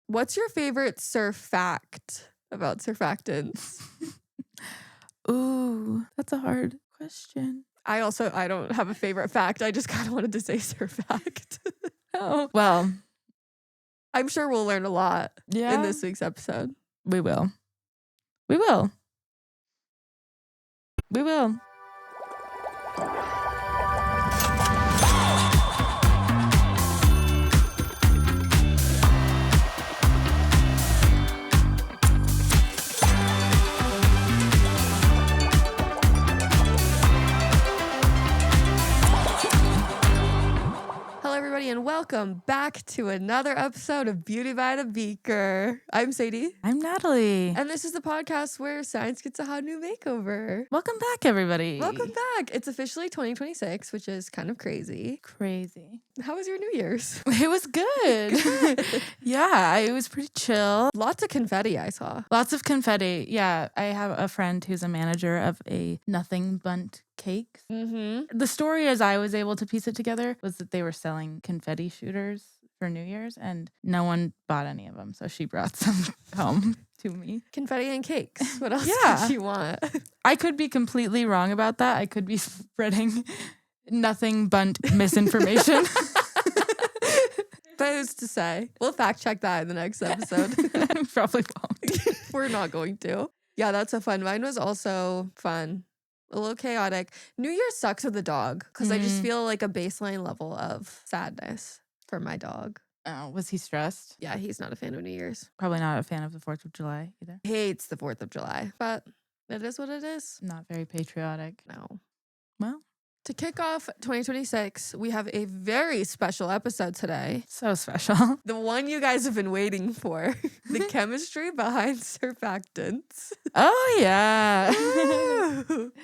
What's your favorite surf fact about surfactants? Ooh, that's a hard question. I don't have a favorite fact. I just kind of wanted to say surf fact. Oh, well, I'm sure we'll learn a lot yeah, in this week's episode. we will. We will. We will. Hello, everybody, and welcome back to another episode of Beauty by the Beaker. I'm Sadie. I'm Natalie. And this is the podcast where science gets a hot new makeover. Welcome back, everybody. Welcome back. It's officially 2026, which is kind of crazy. Crazy. How was your New Year's? It was good. Yeah, it was pretty chill. Lots of confetti I saw. Lots of confetti. Yeah, I have a friend who's a manager of a Nothing Bundt Cakes. Mm-hmm. The story, as I was able to piece it together, was that they were selling confetti shooters for New Year's and no one bought any of them. So she brought some home to me. Confetti and cakes. What else Yeah. could you want? I could be completely wrong about that. I could be spreading Nothing Bundt misinformation. But who's to say? We'll fact check that in the next episode. Probably won't. We're not going to. Yeah, that's a fun. Mine was also fun. A little chaotic. New Year sucks with the dog because I just feel like a baseline level of sadness for my dog. Oh, was he stressed? Yeah, he's not a fan of New Year's. Probably not a fan of the 4th of July either. Hates the 4th of July, but it is what it is. Not very patriotic. No. Well, To kick off 2026, we have a very special episode today. so special. The one you guys have been waiting for. The chemistry behind surfactants. Oh, yeah.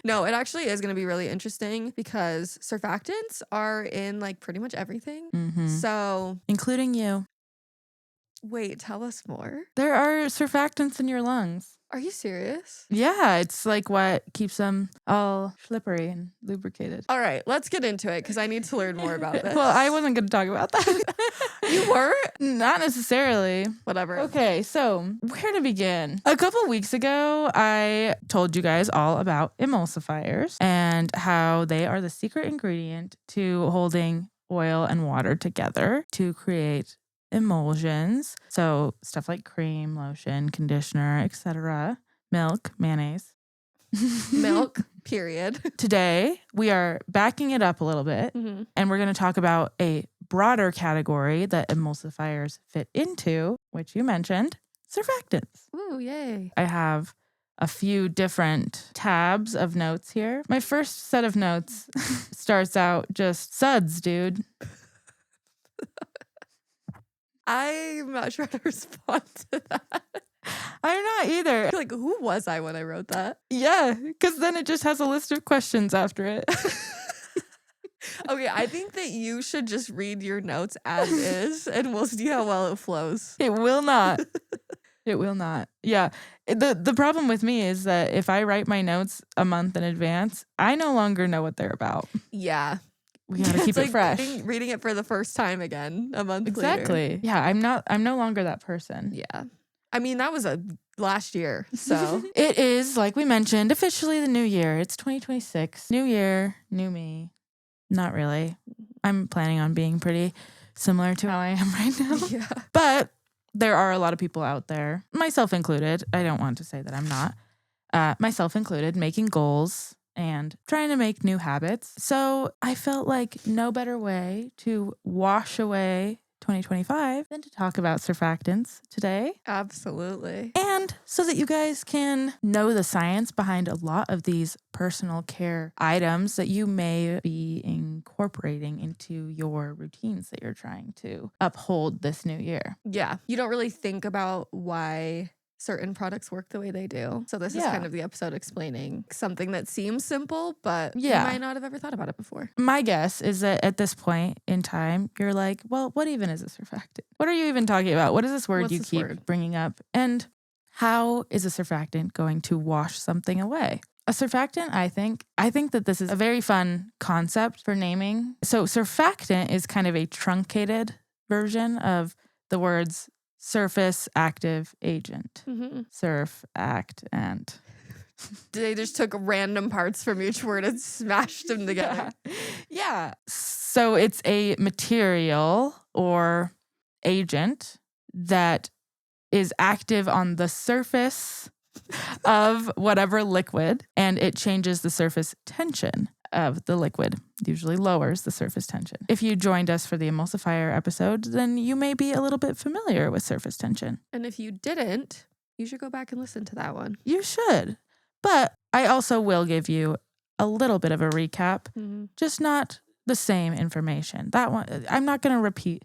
No, it actually is going to be really interesting because surfactants are in like pretty much everything. Mhm. So, Including you. wait, tell us more. There are surfactants in your lungs. Are you serious? Yeah, it's like what keeps them all slippery and lubricated. All right, let's get into it because I need to learn more about this. Well, I wasn't going to talk about that. You weren't? Not necessarily. Whatever. Okay, so where to begin? A couple weeks ago, I told you guys all about emulsifiers and how they are the secret ingredient to holding oil and water together to create emulsions. So stuff like cream, lotion, conditioner, etc. Milk, mayonnaise. Milk, period. Today, we are backing it up a little bit Mm-hmm. and we're going to talk about a broader category that emulsifiers fit into, which you mentioned, surfactants. Ooh, yay. I have a few different tabs of notes here. My first set of notes starts out just suds, dude. I'm not sure how to respond to that. I'm not either. Like, who was I when I wrote that? Yeah, because then it just has a list of questions after it. Okay, I think that you should just read your notes as is, and we'll see how well it flows. It will not. It will not. Yeah. The problem with me is that if I write my notes a month in advance, I no longer know what they're about. Yeah. We gotta keep It's it like fresh. reading it for the first time again a month later. Exactly. Yeah, I'm no longer that person. Yeah. I mean, that was last year, so. It is, like we mentioned, officially the new year. It's 2026. New year, new me. Not really. I'm planning on being pretty similar to how I am right now. Yeah. But there are a lot of people out there, myself included. I don't want to say that I'm not. Myself included, making goals and trying to make new habits. So I felt like no better way to wash away 2025 than to talk about surfactants today. Absolutely. And so that you guys can know the science behind a lot of these personal care items that you may be incorporating into your routines that you're trying to uphold this new year. Yeah. You don't really think about why certain products work the way they do. So this is Yeah. kind of the episode explaining something that seems simple, but Yeah. you might not have ever thought about it before. My guess is that at this point in time, you're like, well, what even is a surfactant? What are you even talking about? What is this word What's you this keep word? bringing up? And how is a surfactant going to wash something away? A surfactant, I think that this is a very fun concept for naming. So surfactant is kind of a truncated version of the words surface active agent. Surfactant. They just took random parts from each word and smashed them together. Yeah. So it's a material or agent that is active on the surface of whatever liquid, and it changes the surface tension of the liquid, usually lowers the surface tension. If you joined us for the emulsifier episode, then you may be a little bit familiar with surface tension. And if you didn't, you should go back and listen to that one. You should. But I also will give you a little bit of a recap, just not the same information. That one, I'm not going to repeat.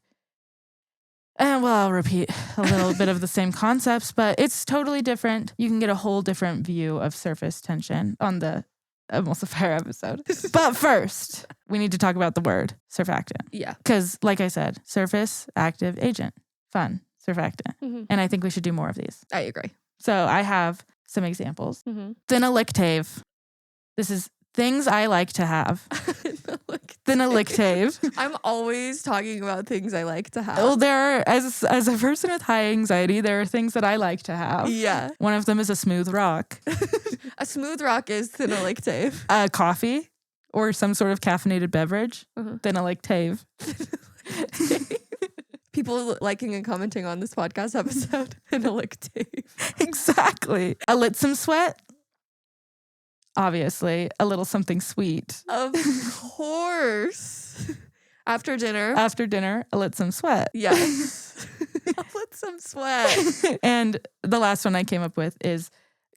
Well, I'll repeat a little bit of the same concepts, but it's totally different. You can get a whole different view of surface tension on the emulsifier episode. But first, we need to talk about the word surfactant. Yeah. Because like I said, surface active agent. Fun. Surfactant. And I think we should do more of these. I agree. So I have some examples. Phenylictave. This is things I like to have. Phenylictave. I'm always talking about things I like to have. Well, there are, as a person with high anxiety, there are things that I like to have. Yeah. One of them is a smooth rock. A smooth rock is phenylictave. Coffee or some sort of caffeinated beverage. Phenylictave. People liking and commenting on this podcast episode. Phenylictave. Exactly. A Litsum sweat. Obviously, a little something sweet. Of course. After dinner. A Litsum sweat. Yes. Litsum sweat. And the last one I came up with is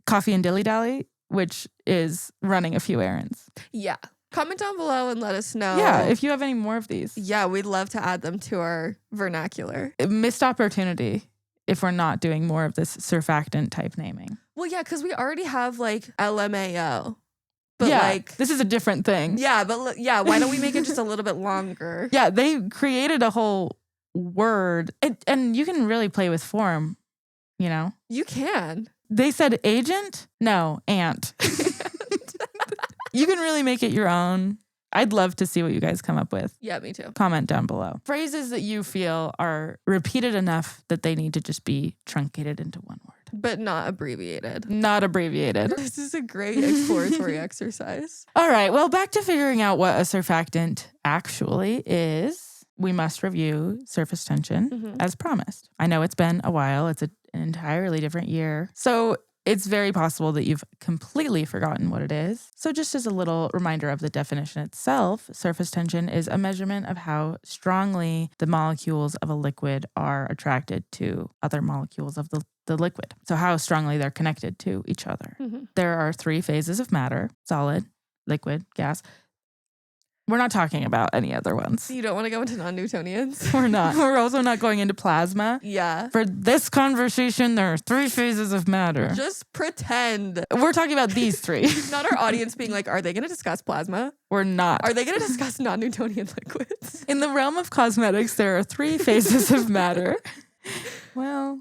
coffee and dilly-dally, which is running a few errands. Yeah. Comment down below and let us know. Yeah, if you have any more of these. Yeah, we'd love to add them to our vernacular. Missed opportunity if we're not doing more of this surfactant type naming. Well, yeah, because we already have like LMAO. But yeah, like, this is a different thing. Yeah, but yeah, why don't we make it just a little bit longer? Yeah, they created a whole word. And you can really play with form, you know? You can. They said agent? No, ant. You can really make it your own. I'd love to see what you guys come up with. Yeah, me too. Comment down below. Phrases that you feel are repeated enough that they need to just be truncated into one word. But not abbreviated. Not abbreviated. This is a great exploratory exercise. All right, well, back to figuring out what a surfactant actually is. We must review surface tension as promised. I know it's been a while. It's an entirely different year. So it's very possible that you've completely forgotten what it is. So just as a little reminder of the definition itself, surface tension is a measurement of how strongly the molecules of a liquid are attracted to other molecules of the liquid. So how strongly they're connected to each other. There are 3 phases of matter: solid, liquid, gas. We're not talking about any other ones. You don't want to go into non-Newtonians? We're not. We're also not going into plasma. Yeah. For this conversation, there are 3 phases of matter. Just pretend. We're talking about these 3. Not our audience being like, are they going to discuss plasma? We're not. Are they going to discuss non-Newtonian liquids? In the realm of cosmetics, there are 3 phases of matter. Well,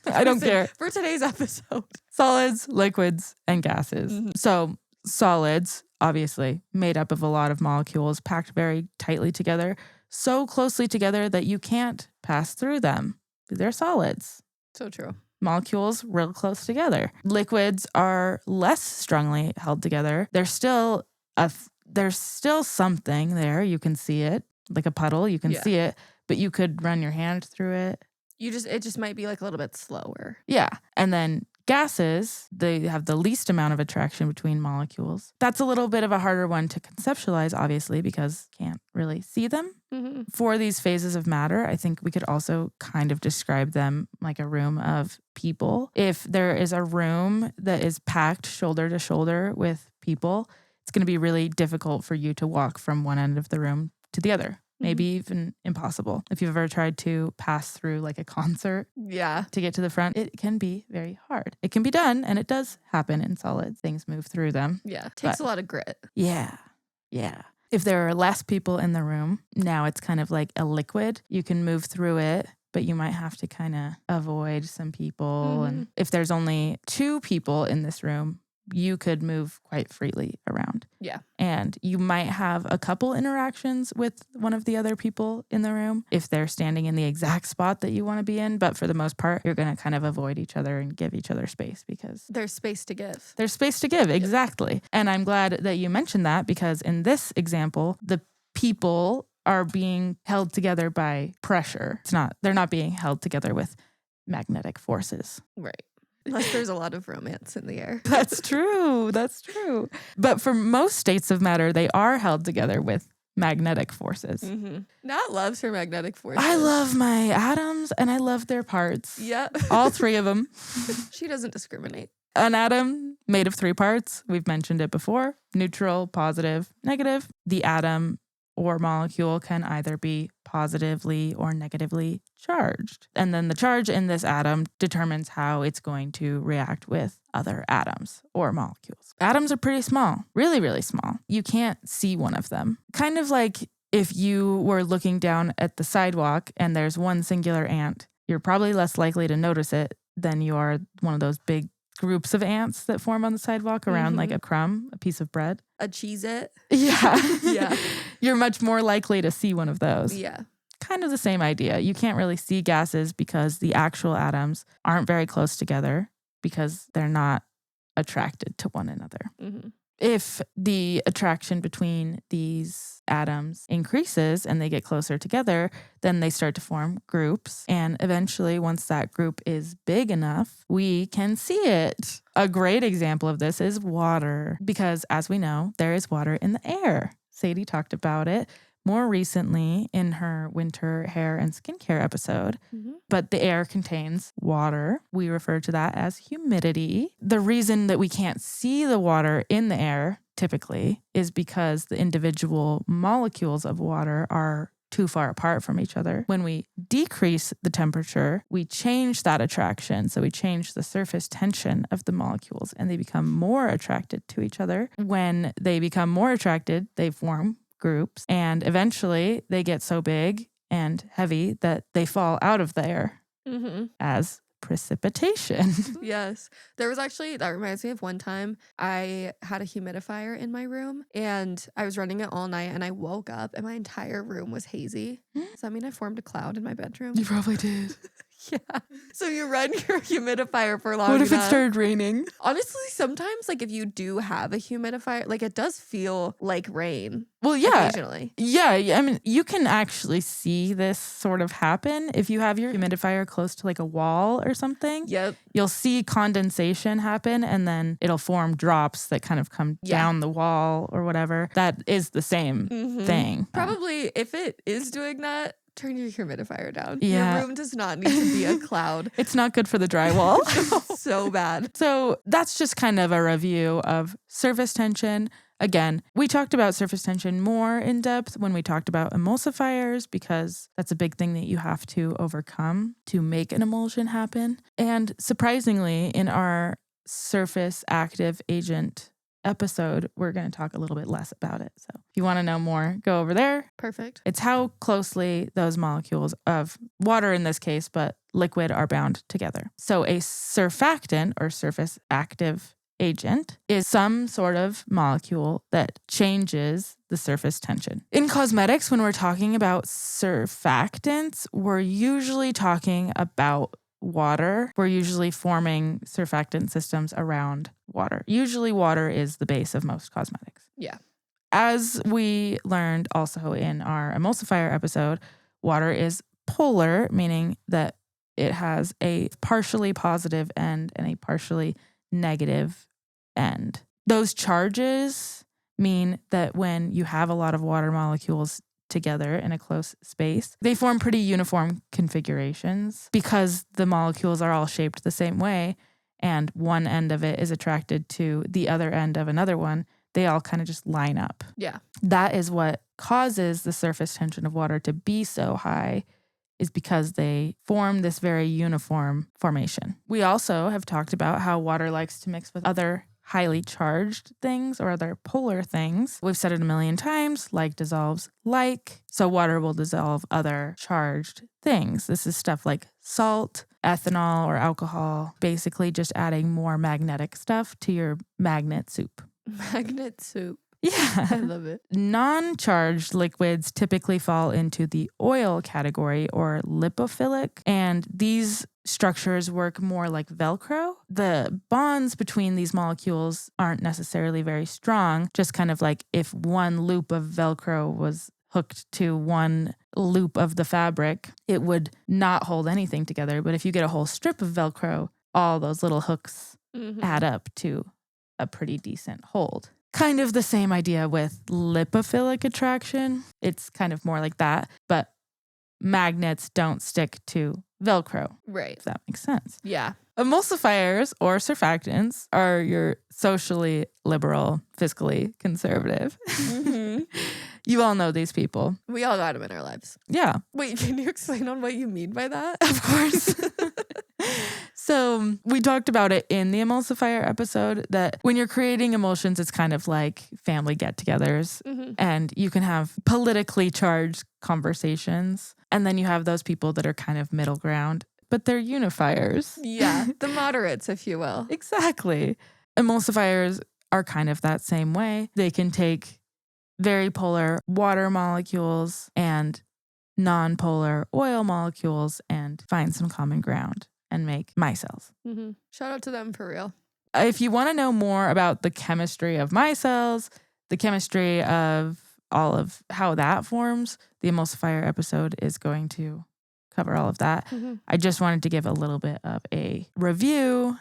I don't care. For today's episode. Solids, liquids, and gases. So solids, obviously, made up of a lot of molecules packed very tightly together, so closely together that you can't pass through them. They're solids. So true. Molecules real close together. Liquids are less strongly held together. There's still something there. You can see it, like a puddle. You can see it, but you could run your hand through it. It just might be like a little bit slower. Yeah. And then gases, they have the least amount of attraction between molecules. That's a little bit of a harder one to conceptualize, obviously, because you can't really see them. For these phases of matter, I think we could also kind of describe them like a room of people. If there is a room that is packed shoulder to shoulder with people, it's going to be really difficult for you to walk from one end of the room to the other. Maybe even impossible. If you've ever tried to pass through like a concert to get to the front, it can be very hard. It can be done, and it does happen in solids. Things move through them. Yeah, takes a lot of grit. Yeah. If there are less people in the room, now it's kind of like a liquid. You can move through it, but you might have to kind of avoid some people. And if there's only 2 people in this room, you could move quite freely around. Yeah. And you might have a couple interactions with one of the other people in the room if they're standing in the exact spot that you want to be in. But for the most part, you're going to kind of avoid each other and give each other space because there's space to give. There's space to give, exactly. Yep. And I'm glad that you mentioned that because in this example, the people are being held together by pressure. They're not being held together with magnetic forces. Right. Unless there's a lot of romance in the air. That's true. That's true. But for most states of matter, they are held together with magnetic forces. Mm-hmm. Nat loves her magnetic forces. I love my atoms and I love their parts. Yep. All 3 of them. She doesn't discriminate. An atom made of 3 parts. We've mentioned it before. Neutral, positive, negative. The atom or molecule can either be positively or negatively charged. And then the charge in this atom determines how it's going to react with other atoms or molecules. Atoms are pretty small, really, really small. You can't see one of them. Kind of like if you were looking down at the sidewalk and there's one singular ant, you're probably less likely to notice it than you are one of those big groups of ants that form on the sidewalk around like a crumb, a piece of bread. A Cheez-It. Yeah. Yeah. You're much more likely to see one of those. Yeah. Kind of the same idea. You can't really see gases because the actual atoms aren't very close together because they're not attracted to one another. Mm-hmm. If the attraction between these atoms increases and they get closer together, then they start to form groups. And eventually, once that group is big enough, we can see it. A great example of this is water, because as we know, there is water in the air. Sadie talked about it more recently in her winter hair and skincare episode. Mm-hmm. But the air contains water. We refer to that as humidity. The reason that we can't see the water in the air typically is because the individual molecules of water are too far apart from each other. When we decrease the temperature, we change that attraction. So we change the surface tension of the molecules and they become more attracted to each other. When they become more attracted, they form groups, and eventually they get so big and heavy that they fall out of the air as precipitation. Yes. There was actually, that reminds me of one time I had a humidifier in my room and I was running it all night and I woke up and my entire room was hazy. Does that mean I formed a cloud in my bedroom? You probably did. Yeah. So you run your humidifier for long What if enough. it started raining? Honestly, sometimes like if you do have a humidifier, like it does feel like rain. Well, yeah. Occasionally. Yeah. I mean, you can actually see this sort of happen if you have your humidifier close to like a wall or something. Yep. You'll see condensation happen and then it'll form drops that kind of come down the wall or whatever. That is the same thing. Probably if it is doing that, turn your humidifier down. Yeah. Your room does not need to be a cloud. It's not good for the drywall. So bad. So that's just kind of a review of surface tension. Again, we talked about surface tension more in depth when we talked about emulsifiers because that's a big thing that you have to overcome to make an emulsion happen. And surprisingly, in our surface active agent episode, we're going to talk a little bit less about it. So if you want to know more, go over there. Perfect. It's how closely those molecules of water in this case, but liquid are bound together. So a surfactant or surface active agent is some sort of molecule that changes the surface tension. In cosmetics, when we're talking about surfactants, we're usually talking about water. We're usually forming surfactant systems around water. Usually water is the base of most cosmetics. Yeah. As we learned also in our emulsifier episode, water is polar, meaning that it has a partially positive end and a partially negative end. Those charges mean that when you have a lot of water molecules together in a close space, they form pretty uniform configurations because the molecules are all shaped the same way and one end of it is attracted to the other end of another one. They all kind of just line up. Yeah. That is what causes the surface tension of water to be so high, is because they form this very uniform formation. We also have talked about how water likes to mix with other highly charged things or other polar things. We've said it a million times, like dissolves like. So water will dissolve other charged things. This is stuff like salt, ethanol, or alcohol, basically just adding more magnetic stuff to your magnet soup. Magnet soup. Yeah. I love it. Non-charged liquids typically fall into the oil category or lipophilic, and these structures work more like Velcro. The bonds between these molecules aren't necessarily very strong, just kind of like if one loop of Velcro was hooked to one loop of the fabric, it would not hold anything together. But if you get a whole strip of Velcro, all those little hooks add up to a pretty decent hold. Kind of the same idea with lipophilic attraction. It's kind of more like that, but magnets don't stick to Velcro. Right. If that makes sense. Yeah. Emulsifiers or surfactants are your socially liberal, fiscally conservative. You all know these people. We all got them in our lives. Yeah. Wait, can you explain on what you mean by that? Of course. So we talked about it in the emulsifier episode that when you're creating emulsions, it's kind of like family get-togethers and you can have politically charged conversations. And then you have those people that are kind of middle ground, but they're unifiers. Yeah, the moderates, if you will. Exactly. Emulsifiers are kind of that same way. They can take very polar water molecules and non-polar oil molecules and find some common ground and make micelles. Shout out to them for real. If you want to know more about the chemistry of micelles, the chemistry of all of how that forms, the emulsifier episode is going to cover all of that. I just wanted to give a little bit of a review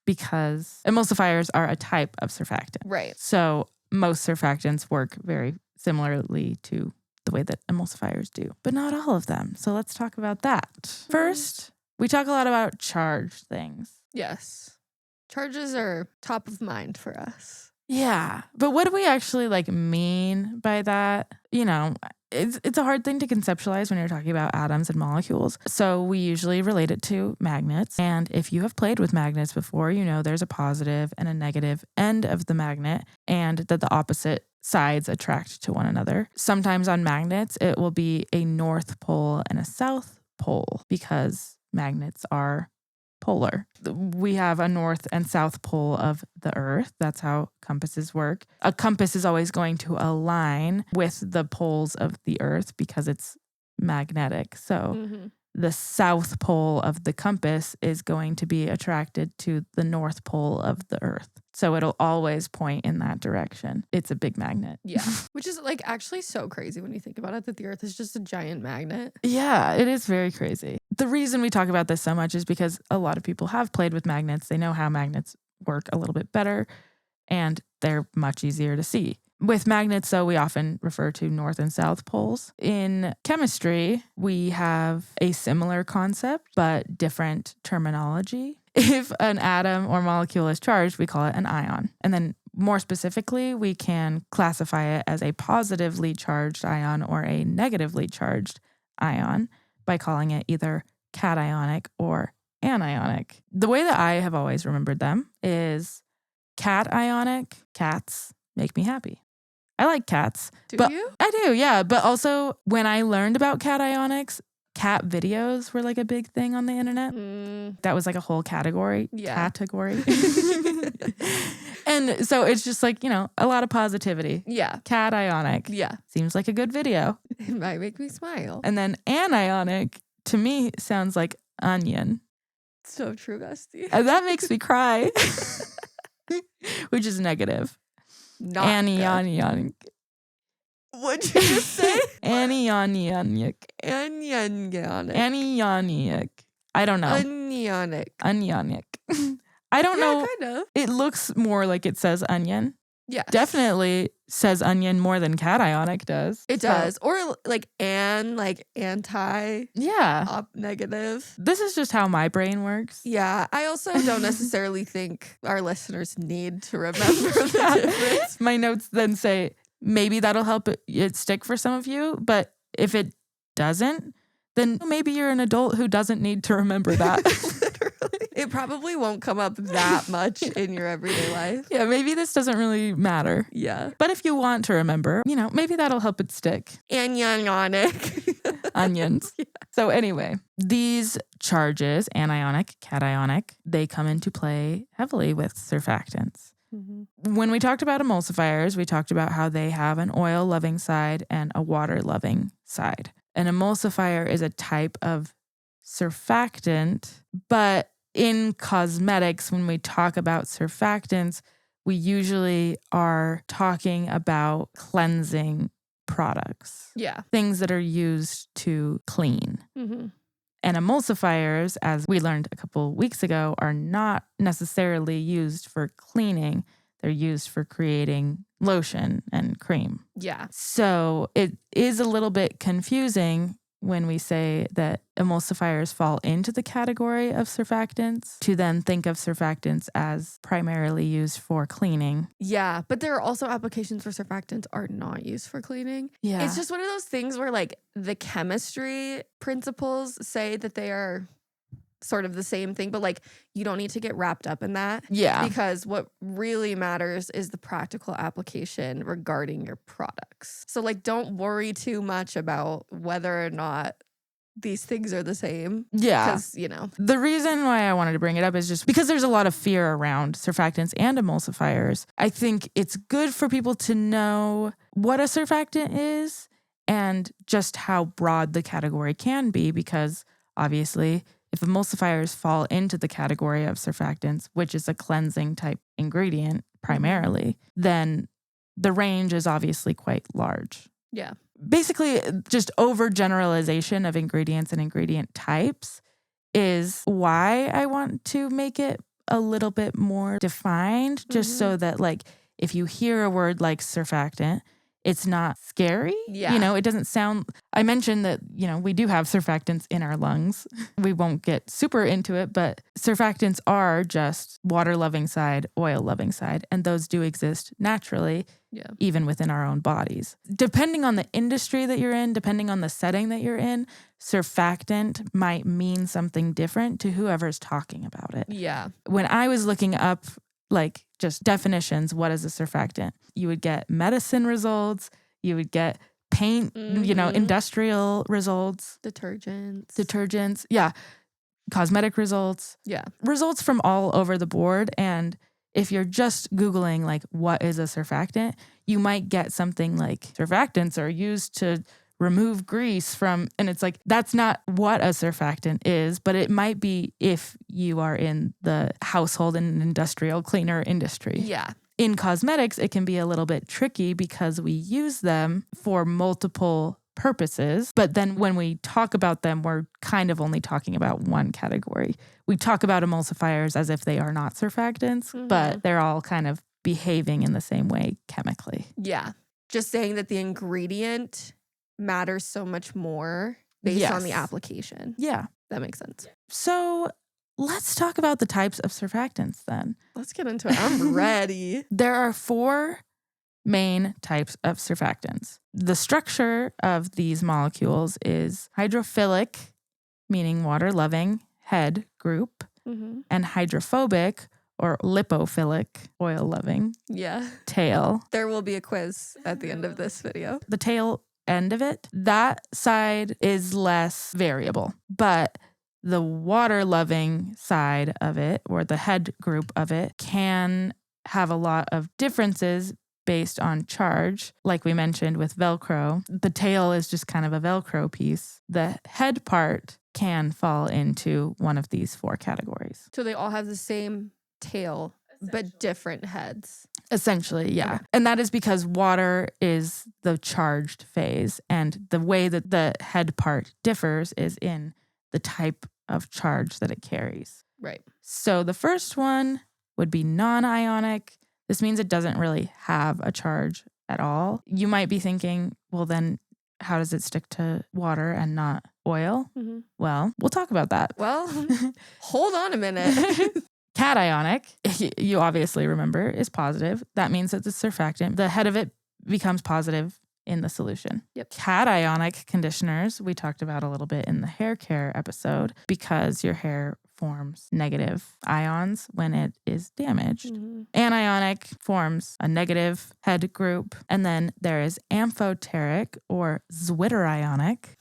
because emulsifiers are a type of surfactant. Right. So most surfactants work very similarly to the way that emulsifiers do, but not all of them. So let's talk about that. First, we talk a lot about charged things. Yes. Charges are top of mind for us. Yeah. But what do we actually mean by that? You know, it's a hard thing to conceptualize when you're talking about atoms and molecules. So we usually relate it to magnets. And if you have played with magnets before, you know there's a positive and a negative end of the magnet and that the opposite sides attract to one another. Sometimes on magnets, it will be a north pole and a south pole because magnets are polar. We have a north and south pole of the earth. That's how compasses work. A compass is always going to align with the poles of the earth because it's magnetic. So the south pole of the compass is going to be attracted to the north pole of the earth. So it'll always point in that direction. It's a big magnet. Yeah. Which is actually so crazy when you think about it, that the earth is just a giant magnet. Yeah, it is very crazy. The reason we talk about this so much is because a lot of people have played with magnets. They know how magnets work a little bit better and they're much easier to see. With magnets, though, we often refer to north and south poles. In chemistry, we have a similar concept, but different terminology. If an atom or molecule is charged, we call it an ion. And then more specifically, we can classify it as a positively charged ion or a negatively charged ion by calling it either cationic or anionic. The way that I have always remembered them is cationic. Cats make me happy. I like cats. Do you? I do, yeah. But also, when I learned about cationics, cat videos were a big thing on the internet. That was a whole category. Yeah. Category. And so it's just a lot of positivity. Yeah. Cationic. Yeah. Seems like a good video. It might make me smile. And then anionic, to me, sounds like onion. So true, Gusty. And that makes me cry. Which is negative. Not Anionic. What'd you just say? Anionic. Anionic. Anionic. I don't know. Anionic. Anionic. I don't know. Kind of. It looks more like it says onion. Yeah. Definitely says onion more than cationic does. It does. Or anti. Yeah. Negative. This is just how my brain works. Yeah. I also don't necessarily think our listeners need to remember the difference. My notes then say, maybe that'll help it stick for some of you. But if it doesn't, then maybe you're an adult who doesn't need to remember that. Literally. It probably won't come up that much in your everyday life. Yeah, maybe this doesn't really matter. Yeah. But if you want to remember, maybe that'll help it stick. Anionic. Onions. Yeah. So anyway, these charges, anionic, cationic, they come into play heavily with surfactants. Mm-hmm. When we talked about emulsifiers, we talked about how they have an oil-loving side and a water-loving side. An emulsifier is a type of surfactant, but in cosmetics, when we talk about surfactants, we usually are talking about cleansing products. Yeah. Things that are used to clean. Mm-hmm. And emulsifiers, as we learned a couple weeks ago, are not necessarily used for cleaning. They're used for creating lotion and cream. Yeah. So it is a little bit confusing when we say that emulsifiers fall into the category of surfactants to then think of surfactants as primarily used for cleaning. Yeah, but there are also applications where surfactants are not used for cleaning. Yeah. It's just one of those things where like the chemistry principles say that they are sort of the same thing, but like you don't need to get wrapped up in that. Yeah. Because what really matters is the practical application regarding your products. So like don't worry too much about whether or not these things are the same. Yeah. Because, you know. The reason why I wanted to bring it up is just because there's a lot of fear around surfactants and emulsifiers. I think it's good for people to know what a surfactant is and just how broad the category can be, because obviously if emulsifiers fall into the category of surfactants, which is a cleansing type ingredient primarily, then the range is obviously quite large. Yeah. Basically, just overgeneralization of ingredients and ingredient types is why I want to make it a little bit more defined, just so that like if you hear a word like surfactant, it's not scary. Yeah. You know, it doesn't sound, I mentioned that, you know, we do have surfactants in our lungs. We won't get super into it, but surfactants are just water-loving side, oil-loving side, and those do exist naturally, even within our own bodies. Depending on the industry that you're in, depending on the setting that you're in, surfactant might mean something different to whoever's talking about it. Yeah. When I was looking up like just definitions, what is a surfactant? You would get medicine results, you would get paint, you know, industrial results, detergents, yeah, cosmetic results, results from all over the board. And if you're just Googling like what is a surfactant, you might get something like surfactants are used to remove grease from, and it's like, that's not what a surfactant is, but it might be if you are in the household and industrial cleaner industry. Yeah. In cosmetics, it can be a little bit tricky because we use them for multiple purposes, but then when we talk about them, we're kind of only talking about one category. We talk about emulsifiers as if they are not surfactants, but they're all kind of behaving in the same way chemically. Yeah. Just saying that the ingredient matters so much more based on the application. Yeah. That makes sense. So let's talk about the types of surfactants then. Let's get into it. I'm ready. There are 4 main types of surfactants. The structure of these molecules is hydrophilic, meaning water-loving, head group, and hydrophobic, or lipophilic, oil-loving, tail. There will be a quiz at the end of this video. The tail end of it, that side is less variable, but the water-loving side of it, or the head group of it, can have a lot of differences based on charge. Like we mentioned with Velcro, the tail is just kind of a Velcro piece. The head part can fall into one of these 4 categories. So they all have the same tail, but different heads. Essentially, yeah. Okay. And that is because water is the charged phase, and the way that the head part differs is in the type of charge that it carries. Right. So the first one would be non-ionic. This means it doesn't really have a charge at all. You might be thinking, well, then how does it stick to water and not oil? Well, we'll talk about that. Well, hold on a minute. Cationic, you obviously remember, is positive. That means that the surfactant, the head of it becomes positive in the solution. Yep. Cationic conditioners, we talked about a little bit in the hair care episode, because your hair forms negative ions when it is damaged. Anionic forms a negative head group. And then there is amphoteric or zwitterionic.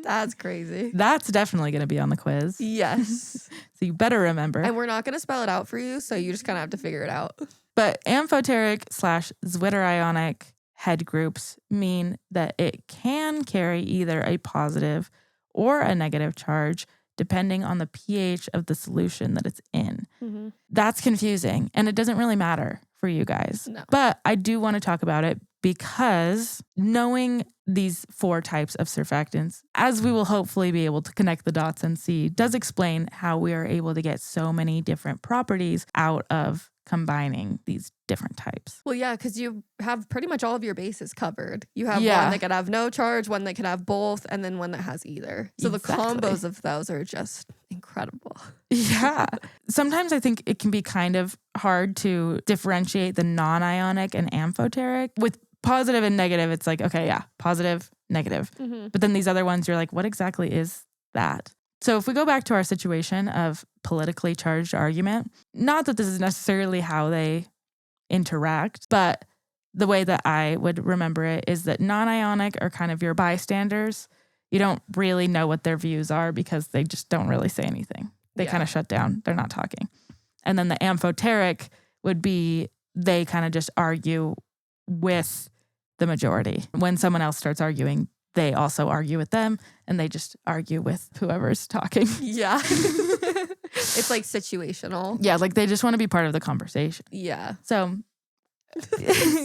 That's crazy. That's definitely going to be on the quiz. Yes. So you better remember. And we're not going to spell it out for you, so you just kind of have to figure it out. But amphoteric / zwitterionic head groups mean that it can carry either a positive or a negative charge depending on the pH of the solution that it's in. Mm-hmm. That's confusing, and it doesn't really matter for you guys. No. But I do want to talk about it because knowing these 4 types of surfactants, as we will hopefully be able to connect the dots and see, does explain how we are able to get so many different properties out of combining these different types. Well, yeah, because you have pretty much all of your bases covered. You have Yeah. one that could have no charge, one that could have both, and then one that has either. So Exactly. the combos of those are just incredible. Yeah. Sometimes I think it can be kind of hard to differentiate the non-ionic and amphoteric. With positive and negative, it's like, okay, yeah, positive, negative. Mm-hmm. But then these other ones, you're like, what exactly is that? So if we go back to our situation of politically charged argument, not that this is necessarily how they interact, but the way that I would remember it is that non-ionic are kind of your bystanders. You don't really know what their views are because they just don't really say anything. They kind of shut down. They're not talking. And then the amphoteric would be they kind of just argue with the majority. When someone else starts arguing, they also argue with them, and they just argue with whoever's talking. Yeah. It's like situational. Yeah, like they just want to be part of the conversation. Yeah. So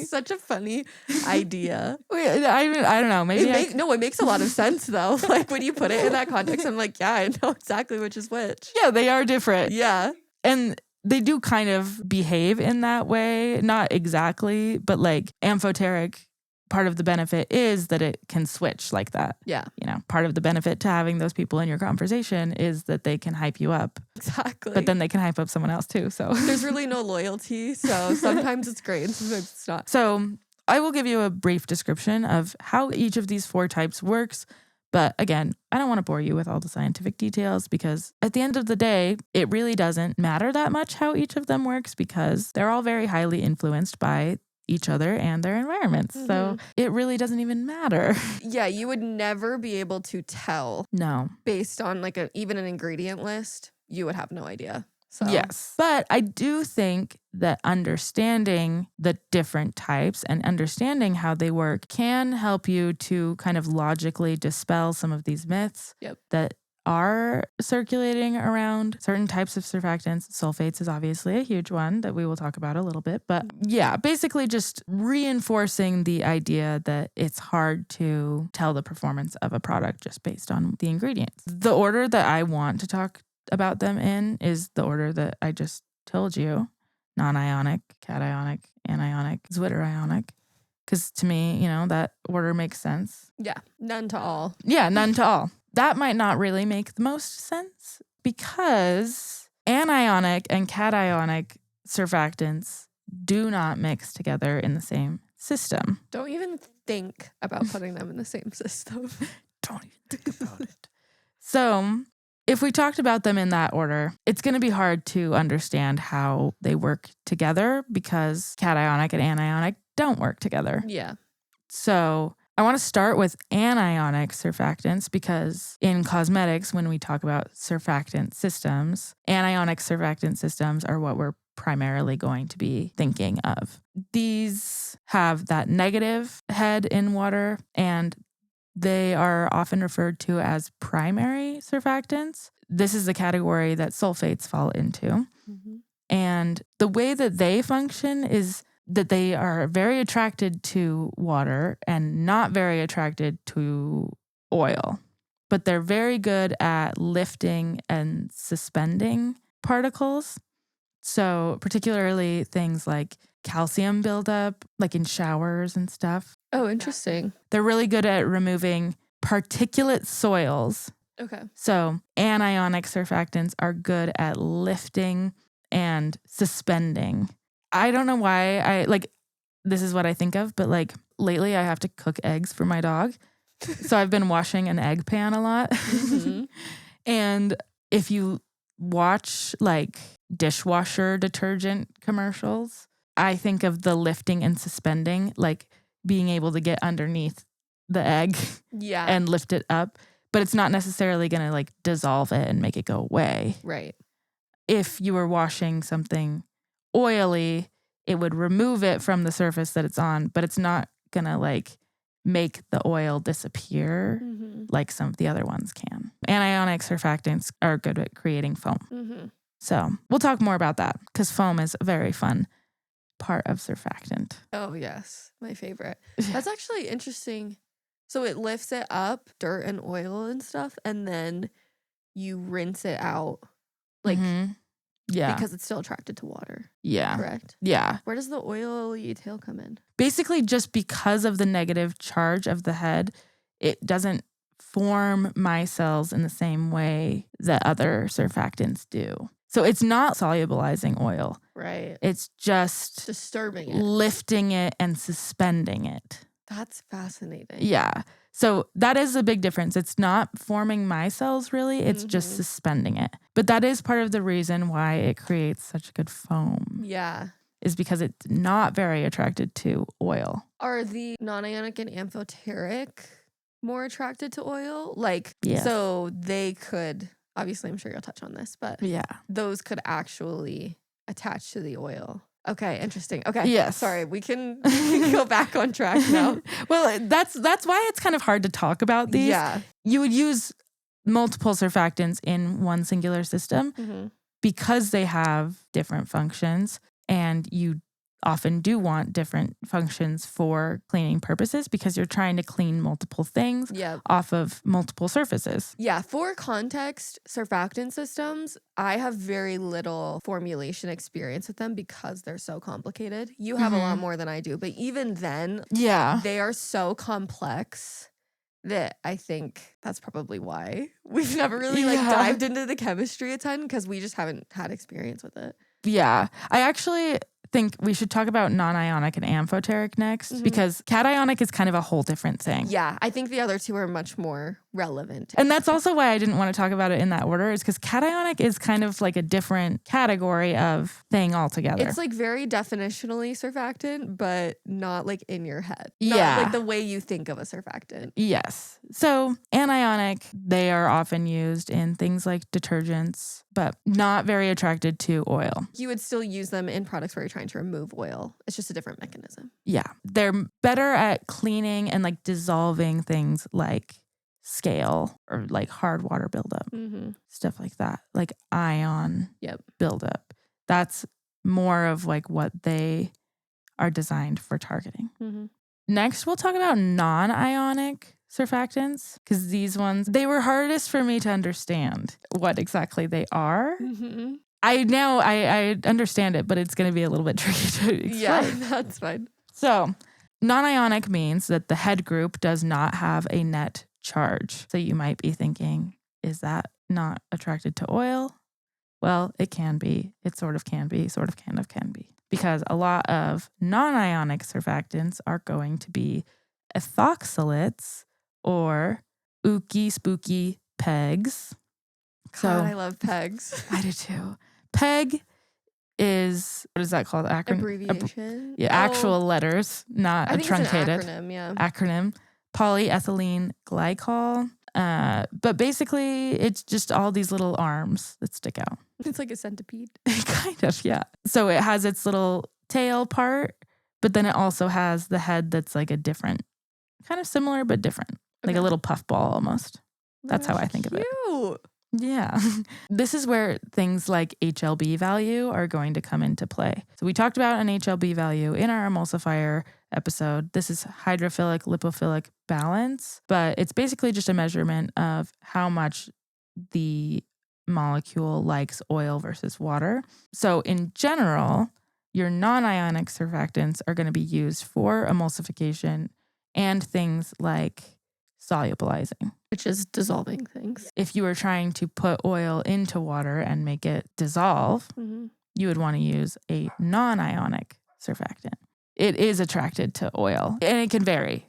Such a funny idea. I don't know. Maybe it makes a lot of sense though. Like when you put it in that context, I'm like, yeah, I know exactly which is which. yeah, they are different. Yeah. And they do kind of behave in that way. Not exactly, but like amphoteric, part of the benefit is that it can switch like that. Yeah. You know, part of the benefit to having those people in your conversation is that they can hype you up. Exactly. But then they can hype up someone else too. So there's really no loyalty. So sometimes it's great and sometimes it's not. So I will give you a brief description of how each of these 4 types works. But again, I don't want to bore you with all the scientific details because at the end of the day, it really doesn't matter that much how each of them works because they're all very highly influenced by each other and their environments. Mm-hmm. So it really doesn't even matter. Yeah, you would never be able to tell. No. Based on like even an ingredient list, you would have no idea. So. Yes. But I do think that understanding the different types and understanding how they work can help you to kind of logically dispel some of these myths that are circulating around certain types of surfactants. Sulfates is obviously a huge one that we will talk about a little bit. But yeah, basically just reinforcing the idea that it's hard to tell the performance of a product just based on the ingredients. The order that I want to talk about them in is the order that I just told you. Non-ionic, cationic, anionic, zwitterionic. Because to me, that order makes sense. Yeah, none to all. Yeah, none to all. That might not really make the most sense because anionic and cationic surfactants do not mix together in the same system. Don't even think about putting them in the same system. Don't even think about it. So if we talked about them in that order, it's going to be hard to understand how they work together because cationic and anionic don't work together. Yeah. So I want to start with anionic surfactants because in cosmetics, when we talk about surfactant systems, anionic surfactant systems are what we're primarily going to be thinking of. These have that negative head in water, and they are often referred to as primary surfactants. This is the category that sulfates fall into. Mm-hmm. And the way that they function is that they are very attracted to water and not very attracted to oil. But they're very good at lifting and suspending particles. So particularly things like calcium buildup, like in showers and stuff. Oh, interesting. They're really good at removing particulate soils. Okay. So anionic surfactants are good at lifting and suspending. I don't know why this is what I think of, but lately I have to cook eggs for my dog. So I've been washing an egg pan a lot. Mm-hmm. And if you watch dishwasher detergent commercials, I think of the lifting and suspending, being able to get underneath the egg and lift it up. But it's not necessarily going to dissolve it and make it go away. Right. If you were washing something oily, it would remove it from the surface that it's on, but it's not going to like make the oil disappear like some of the other ones can. Anionic surfactants are good at creating foam. So we'll talk more about that because foam is a very fun part of surfactant. Oh, yes. My favorite. That's actually interesting. So it lifts it up, dirt and oil and stuff, and then you rinse it out. Like, yeah. Because it's still attracted to water. Yeah. Correct? Yeah. Where does the oily tail come in? Basically, just because of the negative charge of the head, it doesn't form micelles in the same way that other surfactants do. So it's not solubilizing oil. Right. It's just disturbing it, lifting it and suspending it. That's fascinating. Yeah. So that is a big difference. It's not forming micelles really. It's just suspending it. But that is part of the reason why it creates such good foam. Yeah. Is because it's not very attracted to oil. Are the non-ionic and amphoteric more attracted to oil? Like, yes. So they could, obviously I'm sure you'll touch on this, but yeah, those could actually attach to the oil. Okay, interesting. Okay. Yes. Sorry, we can go back on track now. Well, that's why it's kind of hard to talk about these. Yeah. You would use multiple surfactants in one singular system because they have different functions, and you often do want different functions for cleaning purposes because you're trying to clean multiple things off of multiple surfaces. Yeah, for context, surfactant systems, I have very little formulation experience with them because they're so complicated. You have a lot more than I do, but even then, they are so complex that I think that's probably why we've never really dived into the chemistry a ton because we just haven't had experience with it. Yeah, I actually think we should talk about non-ionic and amphoteric next because cationic is kind of a whole different thing. Yeah, I think the other two are much more relevant. And that's also why I didn't want to talk about it in that order, is because cationic is kind of like a different category of thing altogether. It's like very definitionally surfactant, but not like in your head. Yeah. Not like the way you think of a surfactant. Yes. So anionic, they are often used in things like detergents, but not very attracted to oil. You would still use them in products where you're trying to remove oil. It's just a different mechanism. Yeah. They're better at cleaning and like dissolving things like scale or like hard water buildup, stuff like that, like ion buildup. That's more of like what they are designed for targeting. Next, we'll talk about non-ionic surfactants because these ones, they were hardest for me to understand what exactly they are. I understand it, but it's going to be a little bit tricky to explain. Yeah, that's fine. So non-ionic means that the head group does not have a net charge. So you might be thinking, is that not attracted to oil? Well, it can be. It sort of can be, sort of kind of can be. Because a lot of non-ionic surfactants are going to be ethoxylates or ooky spooky pegs. God, I love pegs. I do too. PEG is, what is that called? Abbreviation? Actual letters, not I a think truncated. it's an acronym, yeah. Acronym. Polyethylene glycol. But basically, it's just all these little arms that stick out. It's like a centipede. Kind of, yeah. So it has its little tail part, but then it also has the head that's like a different, kind of similar, but different. Like a little puffball almost. That's how I think of it. Cute. Yeah. This is where things like HLB value are going to come into play. So we talked about an HLB value in our emulsifier episode. This is hydrophilic lipophilic balance, but it's basically just a measurement of how much the molecule likes oil versus water. So in general, your non-ionic surfactants are going to be used for emulsification and things like solubilizing, which is dissolving things. If you were trying to put oil into water and make it dissolve, you would want to use a non-ionic surfactant. It is attracted to oil, and it can vary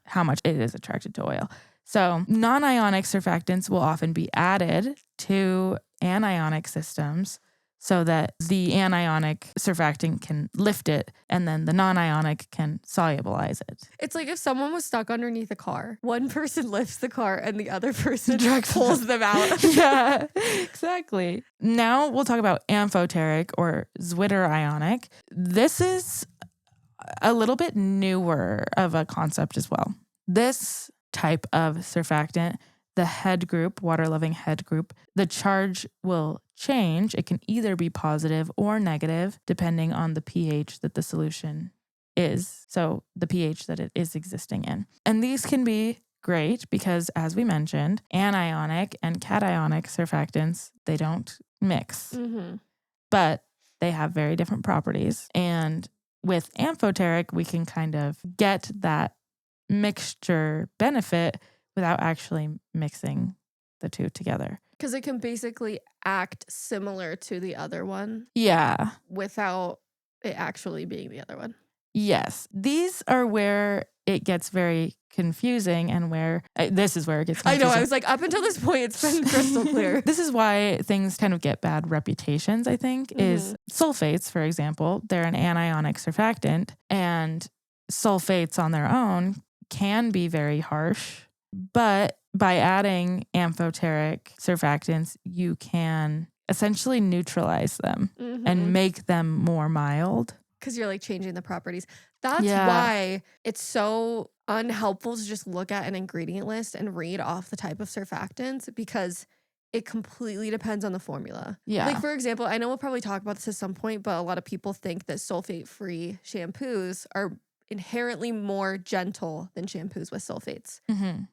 how much it is attracted to oil. So non-ionic surfactants will often be added to anionic systems so that the anionic surfactant can lift it and then the non-ionic can solubilize it. It's like if someone was stuck underneath a car, one person lifts the car and the other person Drags pulls them out. Yeah, exactly. Now we'll talk about amphoteric or zwitterionic. This is a little bit newer of a concept as well. This type of surfactant, the head group, water-loving head group, the charge will change. It can either be positive or negative depending on the pH that the solution is. So the pH that it is existing in. And these can be great because, as we mentioned, anionic and cationic surfactants, they don't mix, but they have very different properties. And with amphoteric, we can kind of get that mixture benefit without actually mixing the two together. Because it can basically act similar to the other one. Yeah. Without it actually being the other one. Yes. These are where it gets very confusing and where this is where it gets confusing. I know. I was like, up until this point, it's been crystal clear. This is why things kind of get bad reputations, I think, is sulfates, for example. They're an anionic surfactant, and sulfates on their own can be very harsh. But by adding amphoteric surfactants, you can essentially neutralize them and make them more mild. Because you're like changing the properties. That's why it's so unhelpful to just look at an ingredient list and read off the type of surfactants, because it completely depends on the formula. Yeah. Like, for example, I know we'll probably talk about this at some point, but a lot of people think that sulfate-free shampoos are inherently more gentle than shampoos with sulfates.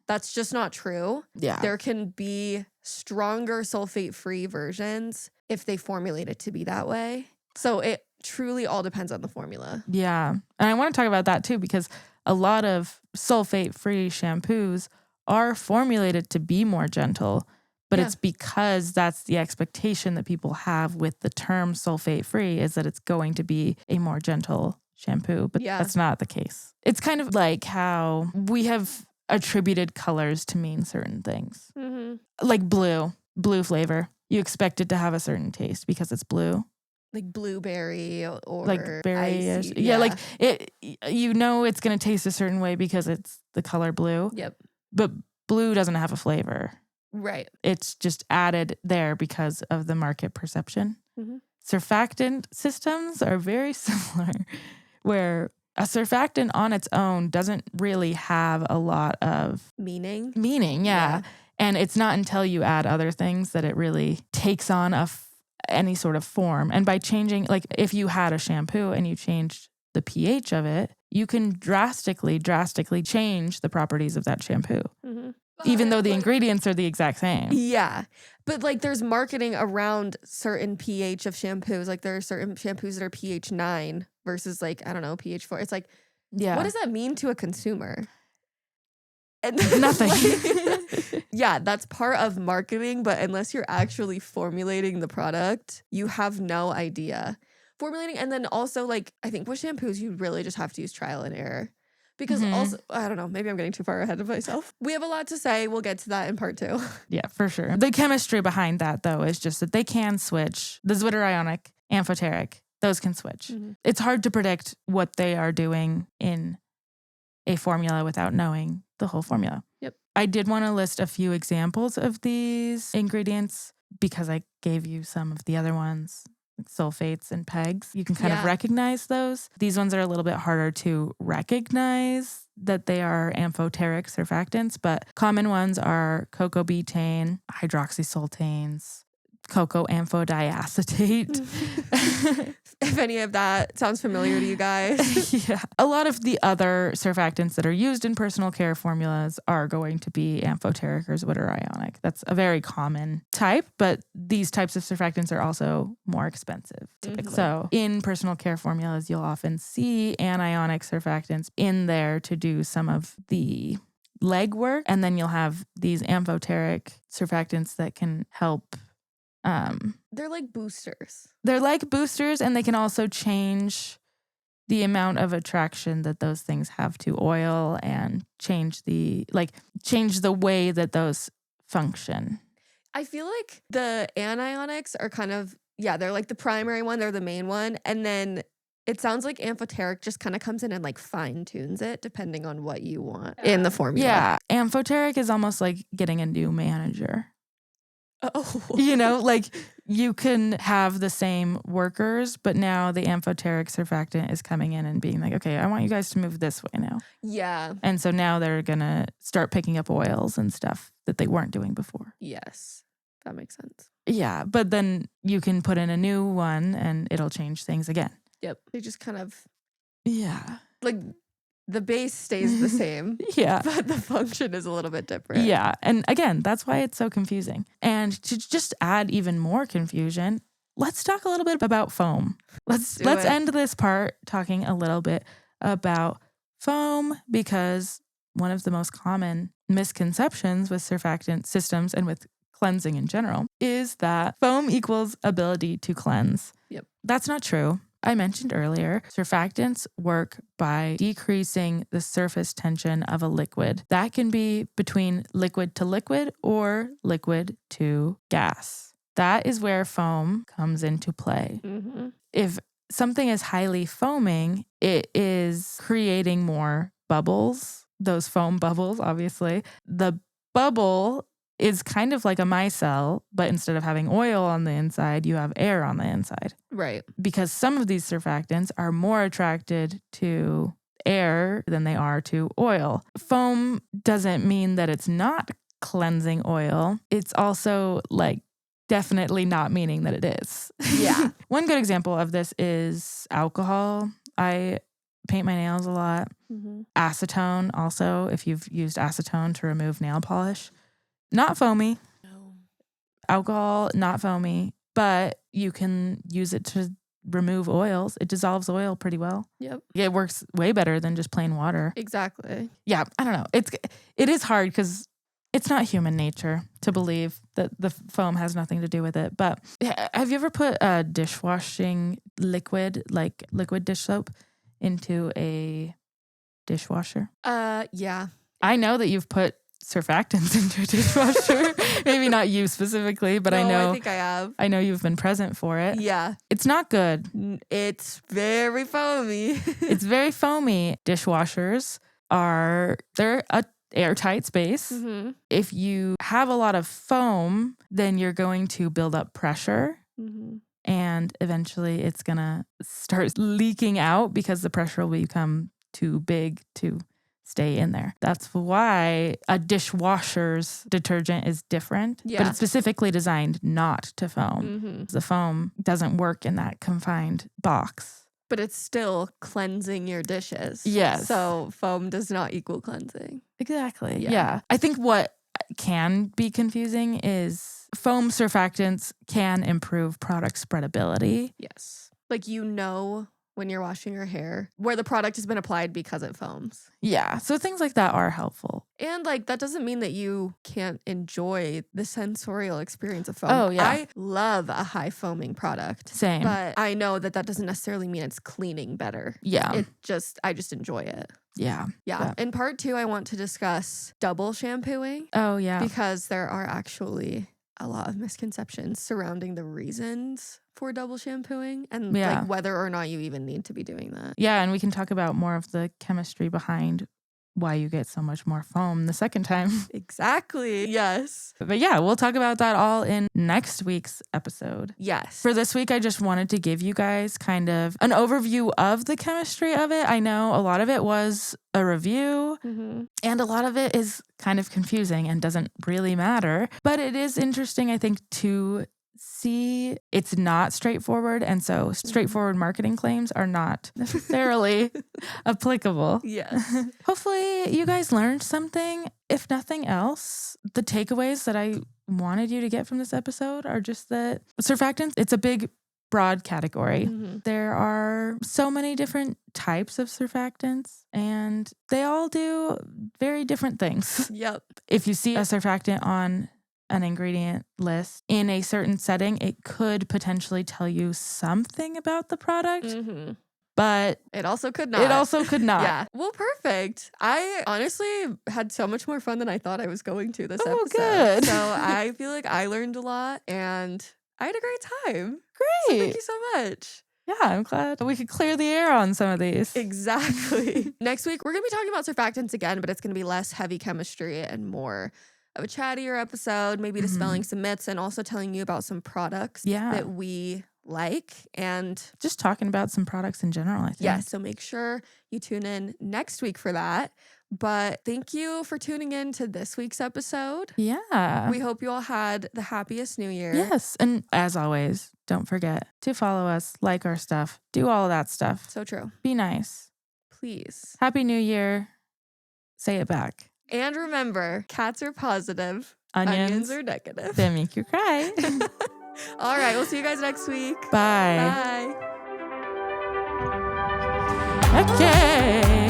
That's just not true. Yeah. There can be stronger sulfate-free versions if they formulate it to be that way. So it truly all depends on the formula. Yeah. And I want to talk about that too, because a lot of sulfate-free shampoos are formulated to be more gentle, but it's because that's the expectation that people have with the term sulfate-free, is that it's going to be a more gentle shampoo, but that's not the case. It's kind of like how we have attributed colors to mean certain things. Like blue flavor. You expect it to have a certain taste because it's blue. Like blueberry or like berry-ish. icy. Yeah, like it. You know it's going to taste a certain way because it's the color blue. Yep. But blue doesn't have a flavor. Right. It's just added there because of the market perception. Surfactant systems are very similar, where a surfactant on its own doesn't really have a lot of meaning. Yeah. And it's not until you add other things that it really takes on any sort of form. And by changing, like if you had a shampoo and you changed the pH of it, you can drastically change the properties of that shampoo. Even though the ingredients are the exact same. Yeah. But like there's marketing around certain pH of shampoos. Like there are certain shampoos that are pH 9 versus like, I don't know, pH 4. It's like, what does that mean to a consumer? And nothing. That's part of marketing, but unless you're actually formulating the product, you have no idea. Formulating, and then also like, I think with shampoos, you really just have to use trial and error. Because also, I don't know, maybe I'm getting too far ahead of myself. We have a lot to say. We'll get to that in part 2. Yeah, for sure. The chemistry behind that, though, is just that they can switch. The zwitterionic, amphoteric, those can switch. It's hard to predict what they are doing in a formula without knowing the whole formula. Yep. I did want to list a few examples of these ingredients because I gave you some of the other ones, like sulfates and pegs. You can kind of recognize those. These ones are a little bit harder to recognize that they are amphoteric surfactants, but common ones are cocoa betaine, hydroxysultanes, cocoa amphodiacetate. If any of that sounds familiar to you guys. A lot of the other surfactants that are used in personal care formulas are going to be amphoteric or zwitterionic. That's a very common type, but these types of surfactants are also more expensive typically. So in personal care formulas, you'll often see anionic surfactants in there to do some of the legwork, and then you'll have these amphoteric surfactants that can help. They're like boosters. They're like boosters, and they can also change the amount of attraction that those things have to oil and change the way that those function. I feel like the anionics are kind of Yeah, they're like the primary one. They're the main one. And then it sounds like amphoteric just kind of comes in and like fine tunes it depending on what you want in the formula. Yeah. Amphoteric is almost like getting a new manager. Oh. You know, like you can have the same workers, but now the amphoteric surfactant is coming in and being like, okay, I want you guys to move this way now. Yeah. And so now they're going to start picking up oils and stuff that they weren't doing before. Yes. That makes sense. Yeah. But then you can put in a new one and it'll change things again. Yep. They just kind of, Yeah. like, the base stays the same. Yeah. But the function is a little bit different. Yeah. And again, that's why it's so confusing. And to just add even more confusion, let's talk a little bit about foam. Let's end this part talking a little bit about foam, because one of the most common misconceptions with surfactant systems and with cleansing in general is that foam equals ability to cleanse. Yep. That's not true. I mentioned earlier, surfactants work by decreasing the surface tension of a liquid. That can be between liquid to liquid or liquid to gas. That is where foam comes into play. Mm-hmm. If something is highly foaming, it is creating more bubbles, those foam bubbles, obviously. The bubble is kind of like a micelle, but instead of having oil on the inside, you have air on the inside. Right. Because some of these surfactants are more attracted to air than they are to oil. Foam doesn't mean that it's not cleansing oil. It's also like definitely not meaning that it is. Yeah. One good example of this is alcohol. I paint my nails a lot. Mm-hmm. Acetone also, if you've used acetone to remove nail polish. Not foamy. No. Alcohol, not foamy, but you can use it to remove oils. It dissolves oil pretty well. Yep. It works way better than just plain water. Exactly. Yeah, I don't know. It is hard because it's not human nature to believe that the foam has nothing to do with it. But have you ever put a dishwashing liquid, like liquid dish soap, into a dishwasher? Yeah. I know that you've put surfactants into a dishwasher. Maybe not you specifically, but I think I have. I know you've been present for it. Yeah. It's not good. It's very foamy. It's very foamy. Dishwashers they're a airtight space. Mm-hmm. If you have a lot of foam, then you're going to build up pressure. Mm-hmm. And eventually it's going to start leaking out because the pressure will become too big to stay in there. That's why a dishwasher's detergent is different, but it's specifically designed not to foam. Mm-hmm. The foam doesn't work in that confined box. But it's still cleansing your dishes. Yes. So foam does not equal cleansing. Exactly. Yeah. Yeah. I think what can be confusing is foam surfactants can improve product spreadability. Yes. Like, when you're washing your hair where the product has been applied because it foams. Yeah. So things like that are helpful. And like, that doesn't mean that you can't enjoy the sensorial experience of foam. Oh, yeah. I love a high foaming product. Same. But I know that doesn't necessarily mean it's cleaning better. Yeah. I just enjoy it. Yeah. Yeah. In part 2, I want to discuss double shampooing. Oh, yeah. Because there are actually a lot of misconceptions surrounding the reasons for double shampooing and like whether or not you even need to be doing that. Yeah, and we can talk about more of the chemistry behind why you get so much more foam the second time. Exactly. Yes. But yeah, we'll talk about that all in next week's episode. Yes. For this week, I just wanted to give you guys kind of an overview of the chemistry of it. I know a lot of it was a review, and a lot of it is kind of confusing and doesn't really matter. But it is interesting, I think, to see it's not straightforward. And so straightforward marketing claims are not necessarily applicable. Yes. Hopefully you guys learned something. If nothing else, the takeaways that I wanted you to get from this episode are just that surfactants, it's a big, broad category. There are so many different types of surfactants and they all do very different things. Yep. If you see a surfactant on an ingredient list in a certain setting, it could potentially tell you something about the product, but it also could not. Yeah. Well, perfect. I honestly had so much more fun than I thought I was going to this episode. Good. So I feel like I learned a lot and I had a great time. So thank you so much. Yeah, I'm glad we could clear the air on some of these. Exactly. Next week, we're going to be talking about surfactants again, but it's going to be less heavy chemistry and more of a chattier episode, maybe dispelling some myths and also telling you about some products that we like and just talking about some products in general, I think. Yeah, so make sure you tune in next week for that. But thank you for tuning in to this week's episode. Yeah. We hope you all had the happiest new year. Yes. And as always, don't forget to follow us, like our stuff, do all of that stuff. So true. Be nice. Please. Happy New Year. Say it back. And remember, cats are positive. Onions are negative. They make you cry. All right. We'll see you guys next week. Bye. Bye. Okay.